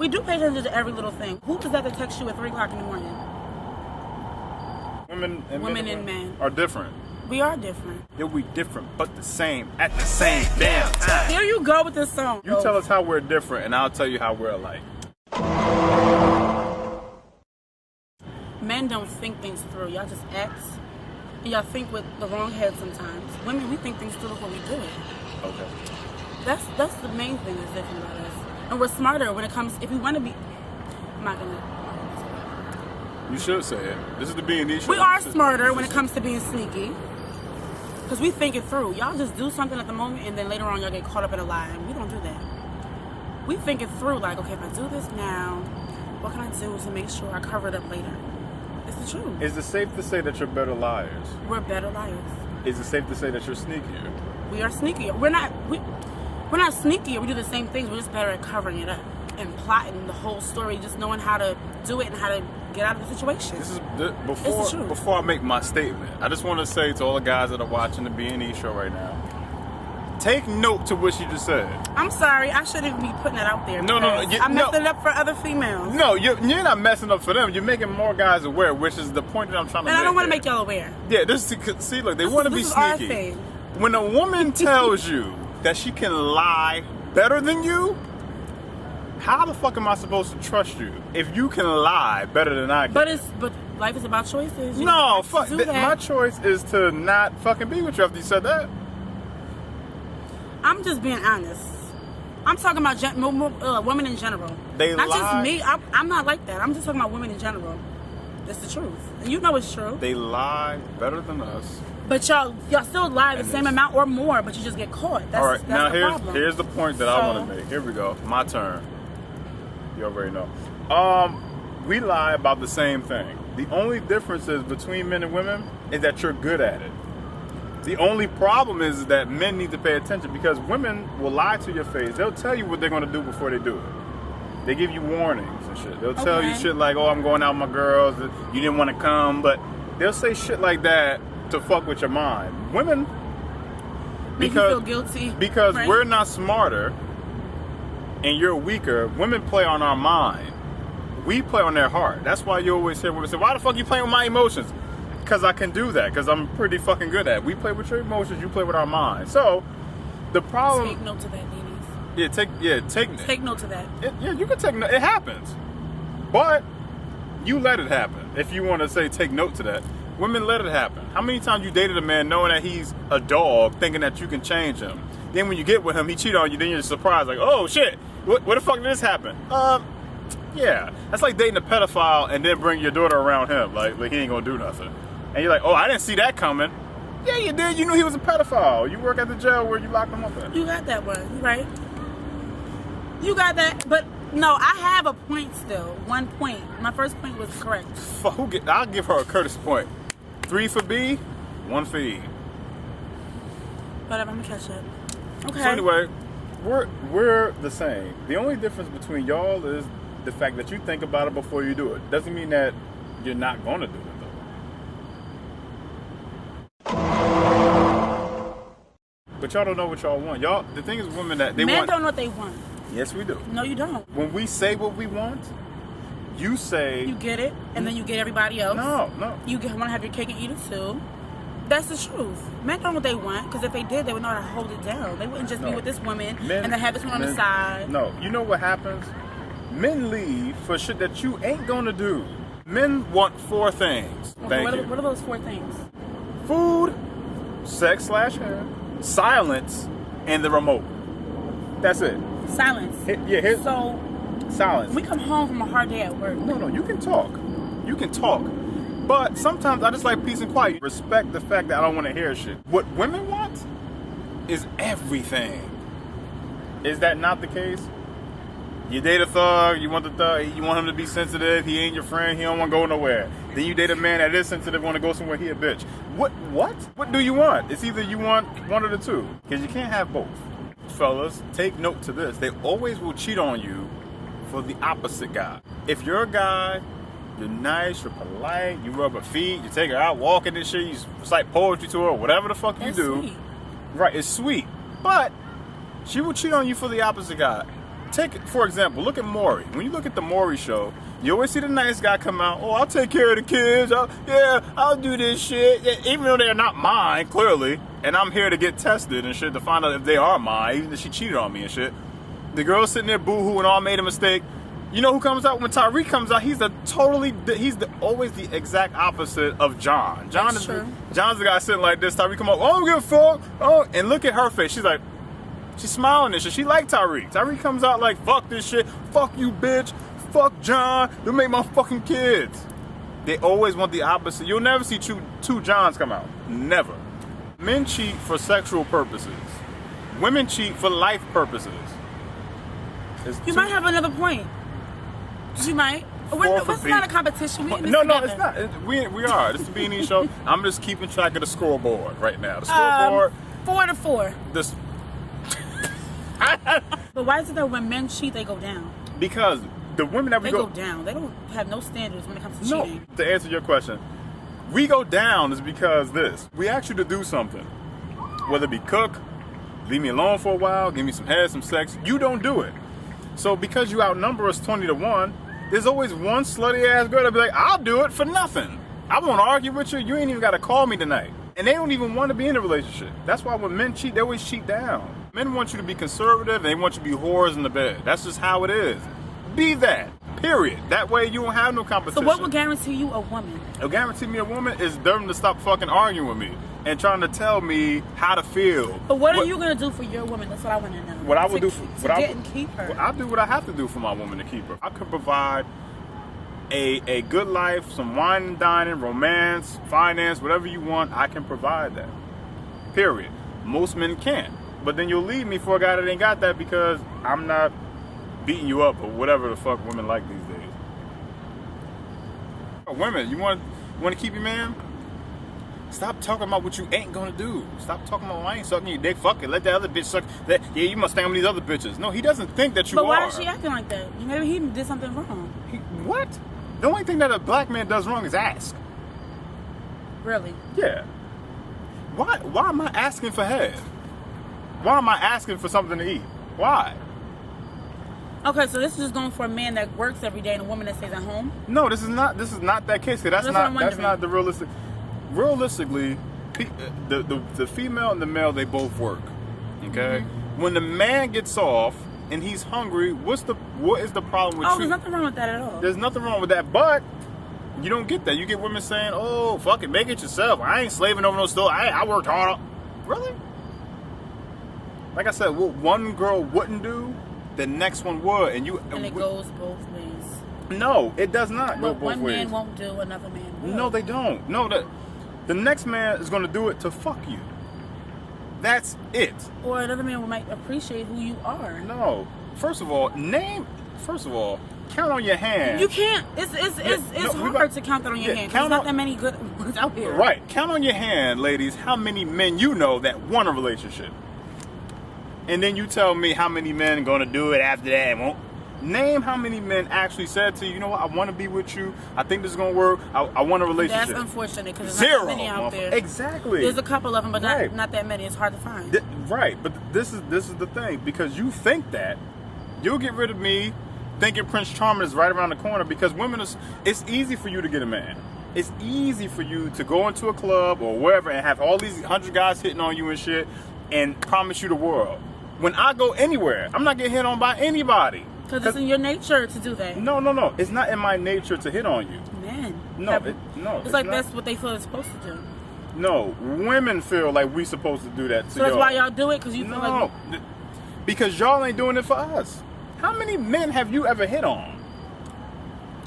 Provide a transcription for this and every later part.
We do pay attention to every little thing. Who is that text you at 3 o'clock in the morning? Women and men are different. We are different. Yeah, we different, but the same at the same damn time. Here you go with this song. You tell us how we're different, and I'll tell you how we're alike. Men don't think things through. Y'all just act. And y'all think with the wrong head sometimes. Women, we think things through before we do it. Okay. That's the main thing that's different about us. And we're smarter when it comes, if we want to be, I'm not gonna. You should say it. This is the B&E show. We are smarter when it comes to being sneaky. Because we think it through. Y'all just do something at the moment and then later on y'all get caught up in a lie. And we don't do that. We think it through like, okay, if I do this now, what can I do to make sure I cover it up later? It's the truth. Is it safe to say that you're better liars? We're better liars. Is it safe to say that you're sneakier? We are sneakier. We're not sneakier. We do the same things. We're just better at covering it up and plotting the whole story, just knowing how to do it and how to get out of the situation. This is before I make my statement. I just want to say to all the guys that are watching the B&E show right now, take note to what you just said. I'm sorry, I shouldn't be putting that out there. No. I'm messing it up for other females. No, you're not messing up for them. You're making more guys aware, which is the point that I'm trying to make. And I don't want to make y'all aware. Yeah, see, look, they want to be sneaky. When a woman tells you that she can lie better than you, how the fuck am I supposed to trust you if you can lie better than I can? But life is about choices. No, fuck. My choice is to not fucking be with you after you said that. I'm just being honest. I'm talking about women in general. They not lie. Just me. I'm not like that. I'm just talking about women in general. That's the truth. And you know it's true. They lie better than us. But y'all still lie the same amount or more, but you just get caught. That's, all right, now here's the point that I want to make. Here we go. My turn. You already know. We lie about the same thing. The only difference is between men and women is that you're good at it. The only problem is that men need to pay attention because women will lie to your face. They'll tell you what they're going to do before they do it. They give you warnings and shit. They'll tell you shit like, oh, I'm going out with my girls. You didn't want to come. But they'll say shit like that to fuck with your mind. Women, make you feel guilty. Because we're not smarter and you're weaker, women play on our mind. We play on their heart. That's why you always hear women say, why the fuck you playing with my emotions? Because I can do that. Because I'm pretty fucking good at it. We play with your emotions. You play with our minds. So, the problem... Take note to that, ladies. Take note to that. You can take note. It happens. But, you let it happen. If you want to say take note to that. Women let it happen. How many times you dated a man knowing that he's a dog, thinking that you can change him? Then when you get with him, he cheat on you, then you're surprised. Like, oh shit, what the fuck did this happen? Yeah. That's like dating a pedophile and then bring your daughter around him. Like he ain't gonna do nothing. And you're like, oh, I didn't see that coming. Yeah, you did. You knew he was a pedophile. You work at the jail where you locked him up in. You got that one, right? You got that. But no, I have a point still. 1 point. My first point was correct. I'll give her a courtesy point. 3 for B, 1 for E. Whatever, I'm gonna catch up. Okay. So anyway, we're the same. The only difference between y'all is the fact that you think about it before you do it. Doesn't mean that you're not gonna do it though. But y'all don't know what y'all want. Y'all, the thing is, women that they want. Men don't know what they want. Yes, we do. No, you don't. When we say what we want, you say you get it, and then you get everybody else. No. You want to have your cake and eat it too. That's the truth. Men don't know what they want, because if they did, they would know how to hold it down. They wouldn't just be with this woman and then have this one on the side. No, you know what happens? Men leave for shit that you ain't gonna do. Men want 4 things. Okay, what are those 4 things? Food, sex/hair, silence, and the remote. That's it. Silence. So silence. We come home from a hard day at work. No, you can talk. You can talk. But sometimes I just like peace and quiet. Respect the fact that I don't want to hear shit. What women want is everything. Is that not the case? You date a thug, you want him to be sensitive, he ain't your friend, he don't want to go nowhere. Then you date a man that is sensitive, want to go somewhere, he a bitch. What? What do you want? It's either you want one of the two. Because you can't have both. Fellas, take note to this. They always will cheat on you for the opposite guy. If you're a guy, you're nice, you're polite, you rub her feet, you take her out walking and shit, you recite poetry to her, whatever the fuck you do. Sweet. Right, it's sweet. But she will cheat on you for the opposite guy. take it, for example, look at Maury. When you look at the Maury show, you always see the nice guy come out. Oh, I'll take care of the kids. I'll do this shit. Yeah, even though they're not mine, clearly. And I'm here to get tested and shit to find out if they are mine, even if she cheated on me and shit. The girl's sitting there boo-hoo and all made a mistake. You know who comes out when Tariq comes out? He's always the exact opposite of John. John's the guy sitting like this. Tariq come up, oh, I don't give a fuck. Oh, and look at her face. She's like, she's smiling and shit. She like Tariq. Tariq comes out like, fuck this shit. Fuck you, bitch. Fuck John. You make my fucking kids. They always want the opposite. You'll never see two Johns come out. Never. Men cheat for sexual purposes. Women cheat for life purposes. You might have another point. You might. It's not a competition. No, it's not. We are. This is the B&E show. I'm just keeping track of the scoreboard right now. The scoreboard. 4-4. This. But why is it that when men cheat, they go down? Because the women that we go down. They don't have no standards when it comes to cheating. To answer your question, we go down is because we ask you to do something, whether it be cook, leave me alone for a while, give me some head, some sex. You don't do it. So because you outnumber us 20-1, there's always one slutty ass girl that'll be like, I'll do it for nothing. I won't argue with you. You ain't even got to call me tonight. And they don't even want to be in a relationship. That's why when men cheat, they always cheat down. Men want you to be conservative and they want you to be whores in the bed. That's just how it is. Be that. Period. That way you don't have no competition. So what will guarantee you a woman? What guarantee me a woman is them to stop fucking arguing with me and trying to tell me how to feel. But what are you going to do for your woman? That's what I want to know. What I would do and keep her. I'll do what I have to do for my woman to keep her. I could provide a good life, some wine and dining, romance, finance, whatever you want. I can provide that. Period. Most men can't. But then you'll leave me for a guy that ain't got that because I'm not beating you up or whatever the fuck women like these days. Women, you want to keep your man? Stop talking about what you ain't gonna do. Stop talking about I ain't sucking your dick. Fuck it. Let that other bitch suck. Yeah, you must stand with these other bitches. No, he doesn't think that you are. But why is she acting like that? Maybe he did something wrong. What? The only thing that a black man does wrong is ask. Really? Yeah. Why am I asking for head? Why am I asking for something to eat? Why? Okay, so this is just going for a man that works every day and a woman that stays at home? No, this is not that case. That's not the realistic. Realistically, the female and the male, they both work. Okay? Mm-hmm. When the man gets off and he's hungry, what is the problem with you? There's nothing wrong with that at all. There's nothing wrong with that, but you don't get that. You get women saying, oh, fuck it, make it yourself. I ain't slaving over no store. I worked hard. Really? Like I said, what one girl wouldn't do, the next one would. And it goes both ways. No, it does not go both ways. What one man won't do, another man will. No, they don't. No, the next man is going to do it to fuck you. That's it. Or another man might appreciate who you are. No. First of all, count on your hand. You can't. It's hard to count that on your hand. There's not that many good ones out here. Right. Count on your hand, ladies, how many men you know that want a relationship. And then you tell me how many men are going to do it after that and won't. Name how many men actually said to you, you know what, I want to be with you. I think this is going to work. I want a relationship. That's unfortunate because there's not that many out there. Exactly. There's a couple of them, but not that many. It's hard to find. Right. But this is the thing. Because you think that, you'll get rid of me thinking Prince Charming is right around the corner because it's easy for you to get a man. It's easy for you to go into a club or wherever and have all these 100 guys hitting on you and shit and promise you the world. When I go anywhere, I'm not getting hit on by anybody. Because it's in your nature to do that. No. It's not in my nature to hit on you. Man. It's like not. That's what they feel they're supposed to do. No. Women feel like we supposed to do that to y'all. So that's why y'all do it? Because you feel like... Because y'all ain't doing it for us. How many men have you ever hit on?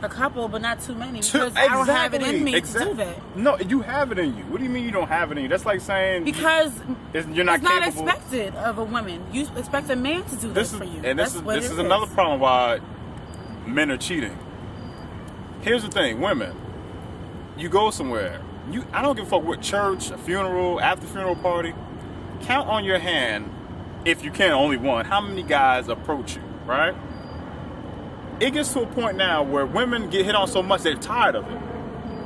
A couple, but not too many. Because I don't have it in me to do that. No, you have it in you. What do you mean you don't have it in you? That's like saying... Because you're not it's not expected of a woman. You expect a man to do this for you. And this is another problem why men are cheating. Here's the thing. Women, you go somewhere. I don't give a fuck what church, a funeral, after funeral party. Count on your hand, if you can, only one, how many guys approach you, right? It gets to a point now where women get hit on so much they're tired of it.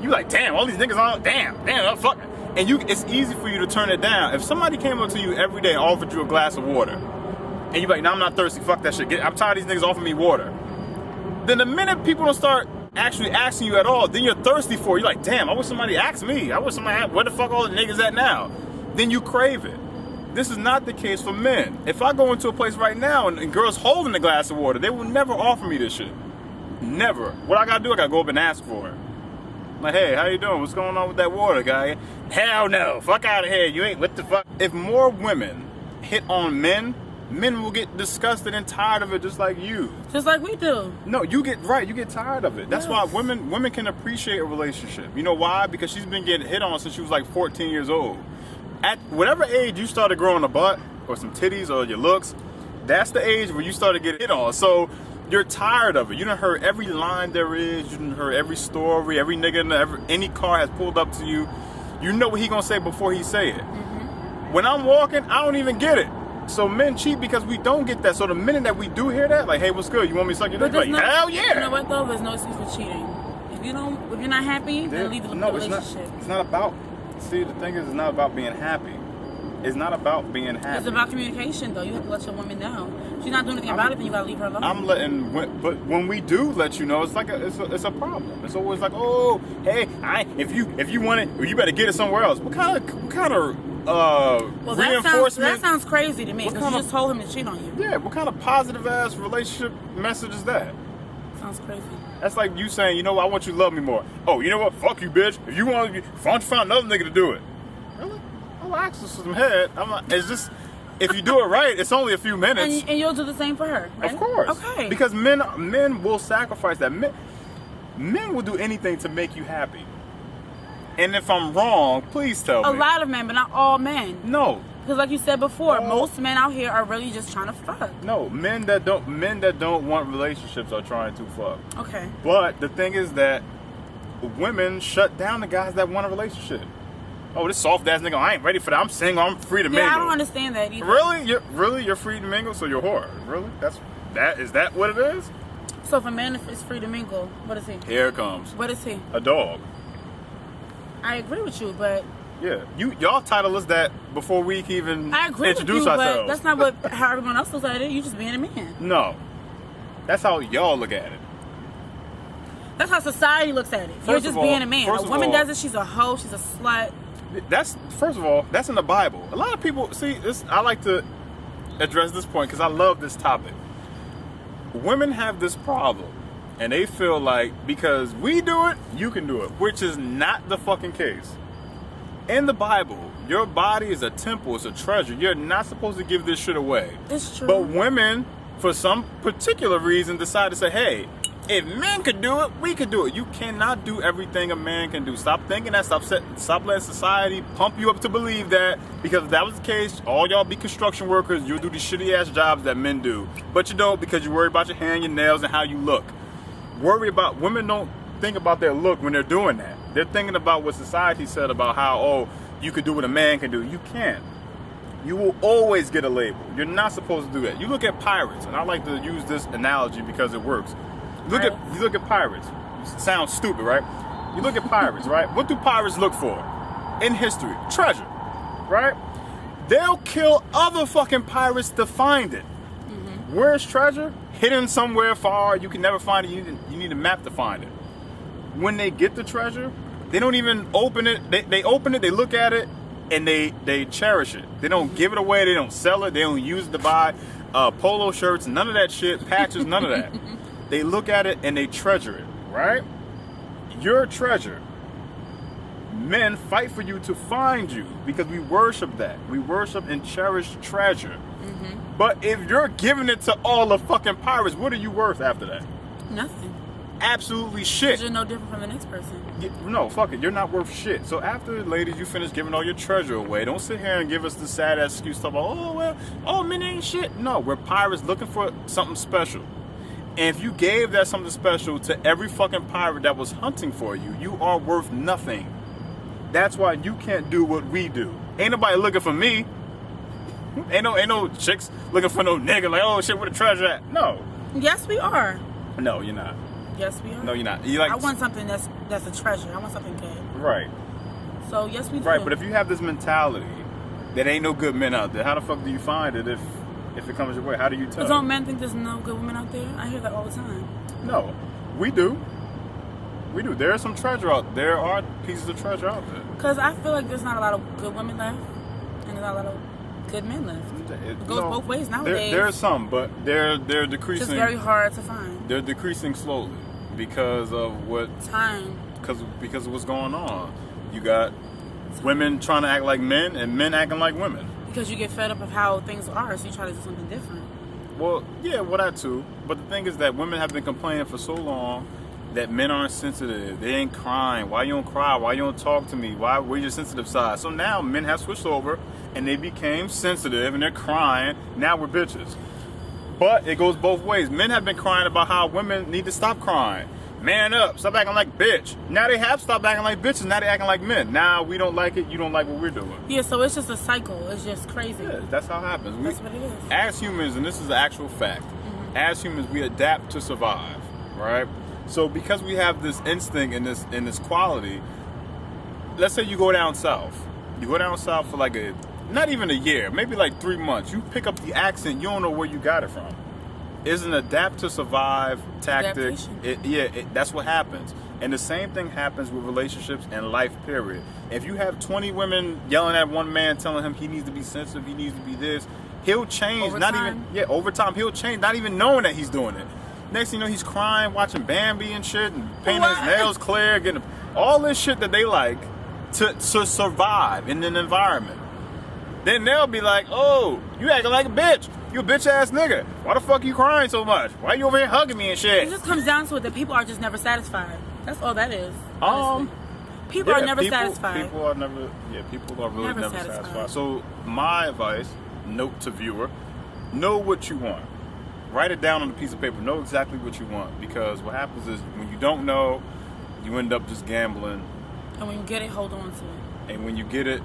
You like, damn, all these niggas on, damn, fuck. And it's easy for you to turn it down. If somebody came up to you every day and offered you a glass of water, and you're like, nah, I'm not thirsty, fuck that shit. I'm tired of these niggas offering me water. Then the minute people don't start actually asking you at all, then you're thirsty for it. You're like, damn, I wish somebody asked me. I wish somebody asked, where the fuck all the niggas at now? Then you crave it. This is not the case for men. If I go into a place right now and girls holding a glass of water, they will never offer me this shit. Never. What I gotta do, I gotta go up and ask for it. Like, hey, how you doing? What's going on with that water, guy? Hell no. Fuck out of here. You ain't, what the fuck? If more women hit on men, men will get disgusted and tired of it just like you. Just like we do. No, you get tired of it. That's why women can appreciate a relationship. You know why? Because she's been getting hit on since she was like 14 years old. At whatever age you started growing a butt or some titties or your looks, that's the age where you started getting hit on. So you're tired of it. You done heard every line there is. You done heard every story. Every nigga in any car has pulled up to you. You know what he gonna say before he say it. Mm-hmm. When I'm walking, I don't even get it. So men cheat because we don't get that. So the minute that we do hear that, like, hey, what's good? You want me to suck your dick? Like, hell yeah. You know what though? There's no excuse for cheating. If you're not happy, then leave the relationship. It's not about. See, the thing is, it's not about being happy. It's not about being happy. It's about communication, though. You have to let your woman know. If she's not doing anything about it, then you gotta leave her alone. But when we do let you know, it's like it's a problem. It's always like, oh, hey, if you want it, you better get it somewhere else. What kind of reinforcement? That sounds crazy to me. Because you just told him to cheat on you. Yeah. What kind of positive ass relationship message is that? Sounds crazy. That's like you saying, you know what, I want you to love me more. Oh, you know what? Fuck you, bitch. If you want, why don't you find another nigga to do it? Really? I'll ask for some head. It's just, if you do it right, it's only a few minutes. And you'll do the same for her, right? Of course. Okay. Because men will sacrifice that. Men will do anything to make you happy. And if I'm wrong, please tell me. A lot of men, but not all men. No. Because like you said before, most men out here are really just trying to fuck. No, men that don't want relationships are trying to fuck. Okay. But the thing is that women shut down the guys that want a relationship. Oh, this soft ass nigga, I ain't ready for that. I'm single, I'm free to mingle. Yeah, I don't understand that either. Really? You're free to mingle, so you're a whore. Really? Is that what it is? So if a man is free to mingle, what is he? Here it comes. What is he? A dog. I agree with you, but yeah, y'all title us that before we can even introduce ourselves. But that's not how everyone else looks at it. You just being a man. No, that's how y'all look at it. That's how society looks at it. You're just being a man. A woman does it, she's a hoe, she's a slut. That's first of all, that's in the Bible. A lot of people see this. I like to address this point because I love this topic. Women have this problem, and they feel like because we do it, you can do it, which is not the fucking case. In the Bible, your body is a temple, it's a treasure. You're not supposed to give this shit away. It's true. But women, for some particular reason, decide to say, hey, if men could do it, we could do it. You cannot do everything a man can do. Stop thinking that. Stop letting society pump you up to believe that. Because if that was the case, all y'all be construction workers. You'll do these shitty ass jobs that men do. But you don't because you're worried about your hair and your nails and how you look. Women don't think about their look when they're doing that. They're thinking about what society said about how, you can do what a man can do. You can't. You will always get a label. You're not supposed to do that. You look at pirates, and I like to use this analogy because it works. You look at pirates. It sounds stupid, right? You look at pirates, right? What do pirates look for in history? Treasure, right? They'll kill other fucking pirates to find it. Mm-hmm. Where's treasure? Hidden somewhere far. You can never find it. You need a map to find it. When they get the treasure, they don't even open it. They open it, they look at it, and they cherish it. They don't give it away. They don't sell it. They don't use it to buy polo shirts. None of that shit. Patches. None of that. They look at it and they treasure it, right? You're a treasure. Men fight for you to find you because we worship that. We worship and cherish treasure. Mm-hmm. But if you're giving it to all the fucking pirates, what are you worth after that? Nothing. Absolutely shit. Because you're no different from the next person. No, fuck it. You're not worth shit. So after, ladies, you finish giving all your treasure away, don't sit here and give us the sad ass excuse about, men ain't shit. No, we're pirates looking for something special. And if you gave that something special to every fucking pirate that was hunting for you, you are worth nothing. That's why you can't do what we do. Ain't nobody looking for me. Ain't no chicks looking for no nigga like, oh shit, where the treasure at? No. Yes, we are. No, you're not. Yes, we are. No, you're not. I want something that's a treasure. I want something good. Right. So yes, we do. Right, but if you have this mentality that ain't no good men out there, how the fuck do you find it if if it comes your way? How do you tell? But don't men think there's no good women out there? I hear that all the time. No, we do. We do. There are some treasure out. There are pieces of treasure out there. Because I feel like there's not a lot of good women left, and there's not a lot of good men left. It goes both ways nowadays. There are some, but they're decreasing. It's very hard to find. They're decreasing slowly because of what time. Because of what's going on. You got women trying to act like men and men acting like women. Because you get fed up of how things are, so you try to do something different. Well, yeah, well that too. But the thing is that women have been complaining for so long that men aren't sensitive. They ain't crying. Why you don't cry? Why you don't talk to me? Where's your sensitive side? So now men have switched over and they became sensitive and they're crying. Now we're bitches. But it goes both ways. Men have been crying about how women need to stop crying. Man up. Stop acting like bitch. Now they have stopped acting like bitches. Now they're acting like men. Now we don't like it. You don't like what we're doing. Yeah, so it's just a cycle. It's just crazy. Yeah, that's how it happens. That's what it is. As humans, and this is the actual fact, as humans, we adapt to survive, right? So because we have this instinct and this quality, let's say you go down south. You go down south for like not even a year, maybe like 3 months. You pick up the accent, you don't know where you got it from. It's an adapt to survive tactic. That's what happens. And the same thing happens with relationships and life, period. If you have 20 women yelling at one man, telling him he needs to be sensitive, he needs to be this, he'll change. Over time, he'll change, not even knowing that he's doing it. Next thing you know, he's crying, watching Bambi and shit, and painting his nails clear, getting all this shit that they like to survive in an environment. Then they'll be like, oh, you acting like a bitch. You a bitch ass nigga. Why the fuck you crying so much? Why you over here hugging me and shit? It just comes down to it that people are just never satisfied. That's all that is. People are never satisfied. People are really never satisfied. So my advice, note to viewer, know what you want. Write it down on a piece of paper. Know exactly what you want. Because what happens is when you don't know, you end up just gambling. And when you get it, hold on to it. And when you get it,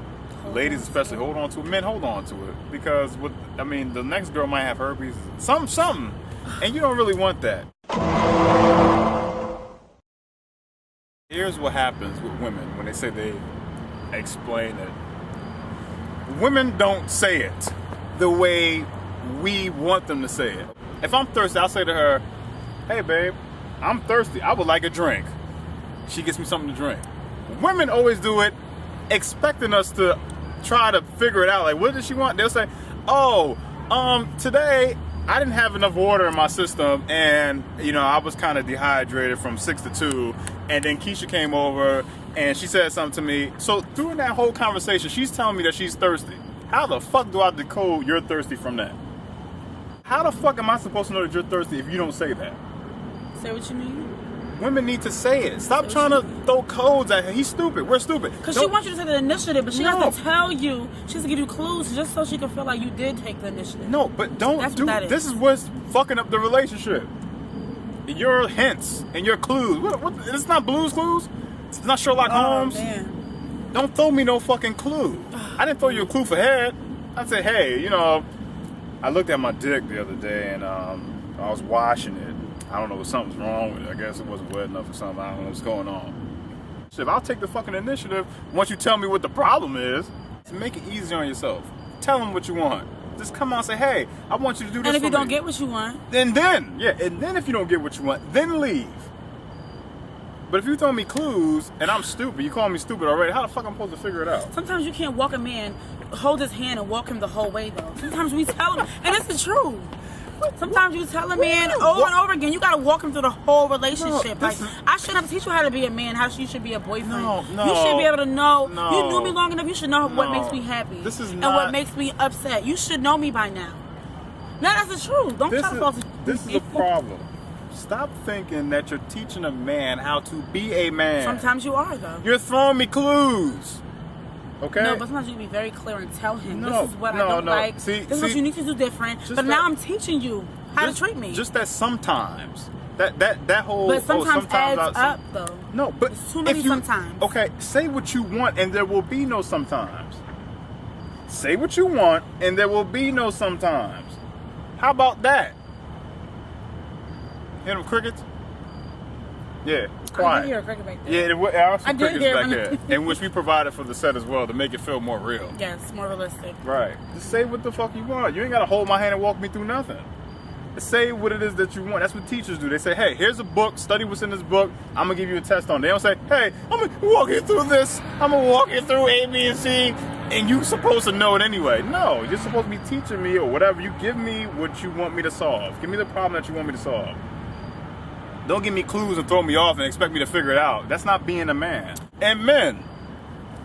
ladies especially, hold on to it. Men, hold on to it. Because, the next girl might have herpes. Something. And you don't really want that. Here's what happens with women when they say they explain it. Women don't say it the way we want them to say it. If I'm thirsty, I'll say to her, hey babe, I'm thirsty. I would like a drink. She gets me something to drink. Women always do it expecting us to try to figure it out. Like, what does she want? They'll say, today I didn't have enough water in my system and, I was kind of dehydrated from 6 to 2. And then Keisha came over and she said something to me. So during that whole conversation, she's telling me that she's thirsty. How the fuck do I decode you're thirsty from that? How the fuck am I supposed to know that you're thirsty if you don't say that? Say what you mean. Women need to say it. Stop trying to throw codes at her. He's stupid. We're stupid. Because she wants you to take the initiative, but she has to tell you. She has to give you clues just so she can feel like you did take the initiative. No, but this is what's fucking up the relationship. Your hints and your clues. What? It's not Blue's Clues. It's not Sherlock Holmes. Man. Don't throw me no fucking clue. I didn't throw you a clue for head. I said, hey, I looked at my dick the other day and I was washing it. I don't know if something's wrong with it. I guess it wasn't wet enough or something. I don't know what's going on. So if I'll take the fucking initiative once you tell me what the problem is, to make it easy on yourself. Tell them what you want. Just come on and say, hey, I want you to do this. And if for you don't me. get what you want, And then if you don't get what you want, then leave. But if you throw me clues and I'm stupid, you call me stupid already, how the fuck am I supposed to figure it out? sometimes you can't walk a man, hold his hand and walk him the whole way though. Sometimes we tell him, and it's the truth. Sometimes you tell a man over and over again, you gotta walk him through the whole relationship. I shouldn't have to teach you how to be a man, how you should be a boyfriend. No. You should be able to know. No. You knew me long enough. You should know what makes me happy and what makes me upset. You should know me by now. No, that's the truth. Don't try to false. This is the problem. Stop thinking that you're teaching a man how to be a man. Sometimes you are though. You're throwing me clues. Okay? No, but sometimes you can be very clear and tell him, this is what I don't like. This is what you need to do different. But now I'm teaching you how to treat me. Just that sometimes. That whole... But sometimes adds up, though. No, but... It's too many sometimes. Okay, say what you want and there will be no sometimes. Say what you want and there will be no sometimes. How about that? Hear them crickets? Yeah, I quiet. did hear a cricket back there. Yeah, there are some I did crickets hear back one. there, in which we provided for the set as well to make it feel more real. Yes, more realistic. Right. Just say what the fuck you want. You ain't gotta hold my hand and walk me through nothing. Say what it is that you want. That's what teachers do. They say, hey, here's a book, study what's in this book, I'm gonna give you a test on it. They don't say, hey, I'm gonna walk you through this, I'm gonna walk you through A, B, and C, and you supposed to know it anyway. No, you're supposed to be teaching me or whatever. You give me what you want me to solve. Give me the problem that you want me to solve. Don't give me clues and throw me off and expect me to figure it out. That's not being a man. And men,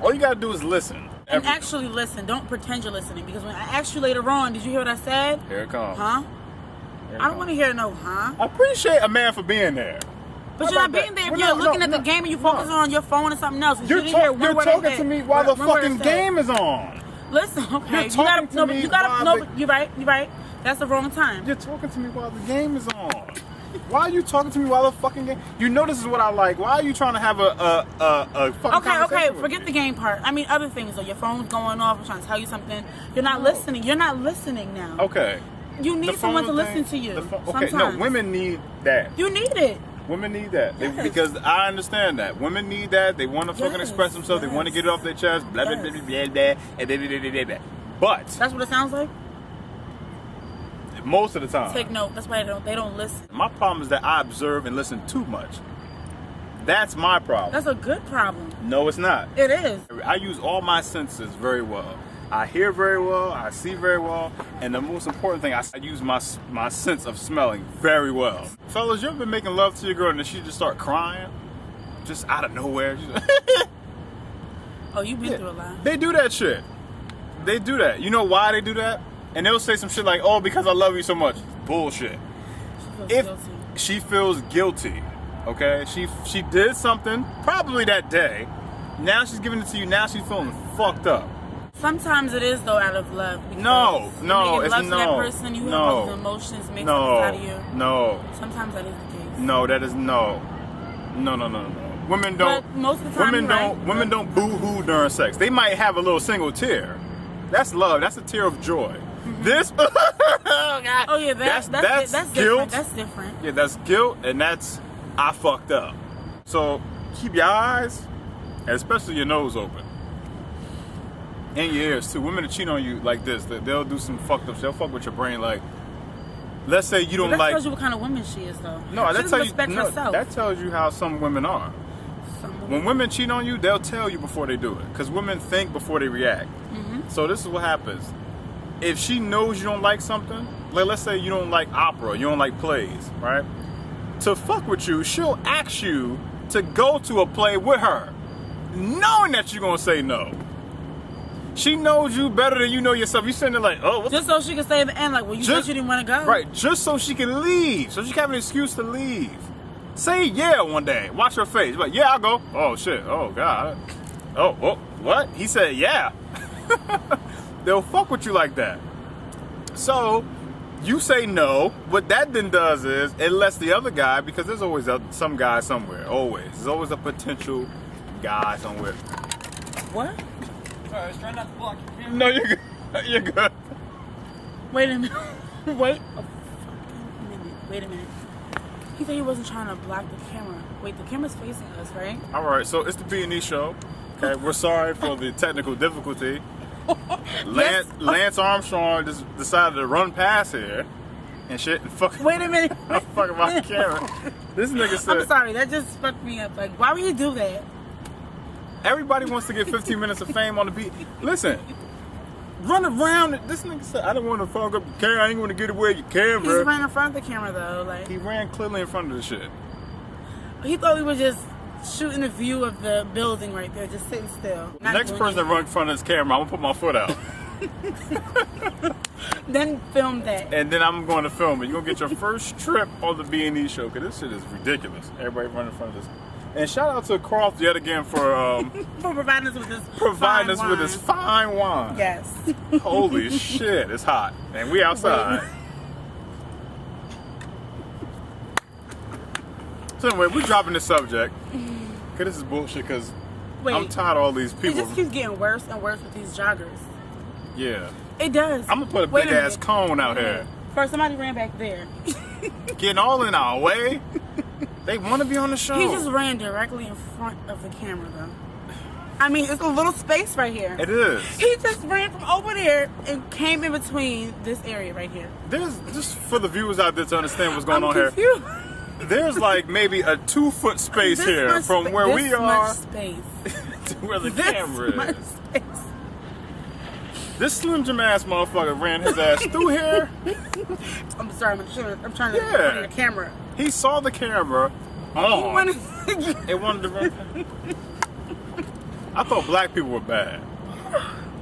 all you gotta do is listen. And actually listen. Don't pretend you're listening. Because when I asked you later on, did you hear what I said? Here it comes. Huh? I don't want to hear no, huh? I appreciate a man for being there. But you're not being there if you're looking at the game and you're focusing on your phone or something else. You're talking to me while the fucking game is on. Listen, okay. You're talking to me You're right. That's the wrong time. You're talking to me while the game is on. Why are you talking to me while the fucking game? You know this is what I like. Why are you trying to have a fucking conversation with forget me? the game part. I mean, other things. So your phone's going off. I'm trying to tell you something. You're not listening. You're not listening now. Okay. You need someone to listen to you. Okay, no, women need that. You need it. Women need that. Yes. Because I understand that. Women need that. They want to fucking express themselves. They want to get it off their chest. Blah, blah, blah, blah, blah, blah, and blah, blah, blah, blah, blah. But that's what it sounds like? Most of the time. Take note. That's why they don't listen. My problem is that I observe and listen too much. That's my problem. That's a good problem. No, it's not. It is. I use all my senses very well. I hear very well, I see very well, and the most important thing, I use my sense of smelling very well. Fellas, you ever been making love to your girl and then she just start crying? Just out of nowhere. Oh, you've been through a lot. They do that shit. They do that. You know why they do that? And they'll say some shit like, oh, because I love you so much. Bullshit. She feels guilty, okay? She did something, probably that day. Now she's giving it to you, now she's feeling fucked up. Sometimes it is though out of love. No, it's no. That person, you have no, those emotions, make no, something out of you. No. Sometimes that is the case. No, that is no. No. Women don't. But most of the time, women don't boo-hoo during sex. They might have a little single tear. That's love. That's a tear of joy. Mm-hmm. This. Oh yeah, that's guilt. Different. That's different. Yeah, that's guilt, and that's I fucked up. So keep your eyes, and especially your nose open. And your ears too. Women that cheat on you like this, they'll do some fucked up shit. They'll fuck with your brain. Like, let's say you don't like. That tells you what kind of woman she is, though. No, that tells you. Herself. That tells you how some women are. When women cheat on you, they'll tell you before they do it, because women think before they react. Mm-hmm. So this is what happens. If she knows you don't like something, like let's say you don't like opera, you don't like plays, right? To fuck with you, she'll ask you to go to a play with her, knowing that you're gonna say no. She knows you better than you know yourself. You sitting there like, oh, just so she can say at the end, like, well, you said you didn't want to go. Right, just so she can leave. So she can have an excuse to leave. Say yeah one day. Watch her face. Like, yeah, I'll go. Oh, shit. Oh, God. Oh, what? He said yeah. They'll fuck with you like that. So, you say no. What that then does is, it lets the other guy, because there's always some guy somewhere. Always. There's always a potential guy somewhere. What? Sorry, I was trying not to block your camera. No, you're good. You're good. Wait a minute. Wait a fucking minute. Wait a minute. He said he wasn't trying to block the camera. Wait, the camera's facing us, right? All right, so it's the B&E show. Okay, we're sorry for the technical difficulty. Lance Armstrong just decided to run past here and shit and fuck. Wait a minute. Fucking my camera. This nigga said. I'm sorry, that just fucked me up. Like, why would you do that? Everybody wants to get 15 minutes of fame on the beat. Listen, run around. This nigga said, I don't want to fuck up the camera. I ain't going to get away with your camera. He ran in front of the camera, though. Like, he ran clearly in front of the shit. He thought we were just shooting a view of the building right there, just sitting still. Next person that runs in front of this camera, I'm going to put my foot out. Then film that. And then I'm going to film it. You're going to get your first trip on the B&E show, because this shit is ridiculous. Everybody running in front of this. And shout out to Croft yet again for providing us with this fine wine. Yes. Holy shit, it's hot. And we outside. So anyway, we're dropping this subject. Cause this is bullshit, because I'm tired of all these people. It just keeps getting worse and worse with these joggers. Yeah. It does. I'm gonna put a big ass cone out here. First, somebody ran back there. Getting all in our way. They want to be on the show. He just ran directly in front of the camera, though. I mean, it's a little space right here. It is. He just ran from over there and came in between this area right here. There's, just for the viewers out there to understand what's going on confused. here, there's like maybe a 2-foot space This here much from where we this are much space. to where the This camera much is. space. This Slim Jim ass motherfucker ran his ass through here. I'm sorry, I'm trying to Yeah. put in the camera. He saw the camera on. It wanted to run. I thought black people were bad.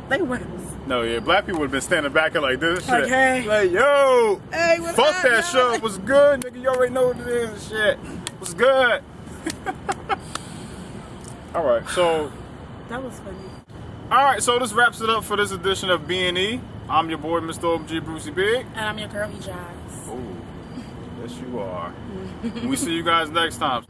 They were. No, yeah, black people would have been standing back and like this shit. Okay. Like, yo, Hey, what's fuck up, that y'all? show. What's good, nigga? You already know what it is and shit. What's good? All right, so. That was funny. All right, so this wraps it up for this edition of B&E. I'm your boy, Mr.OMG, Brucey Big. And I'm your girl, Ms.Ijaaz. Oh, yes you are. We see you guys next time.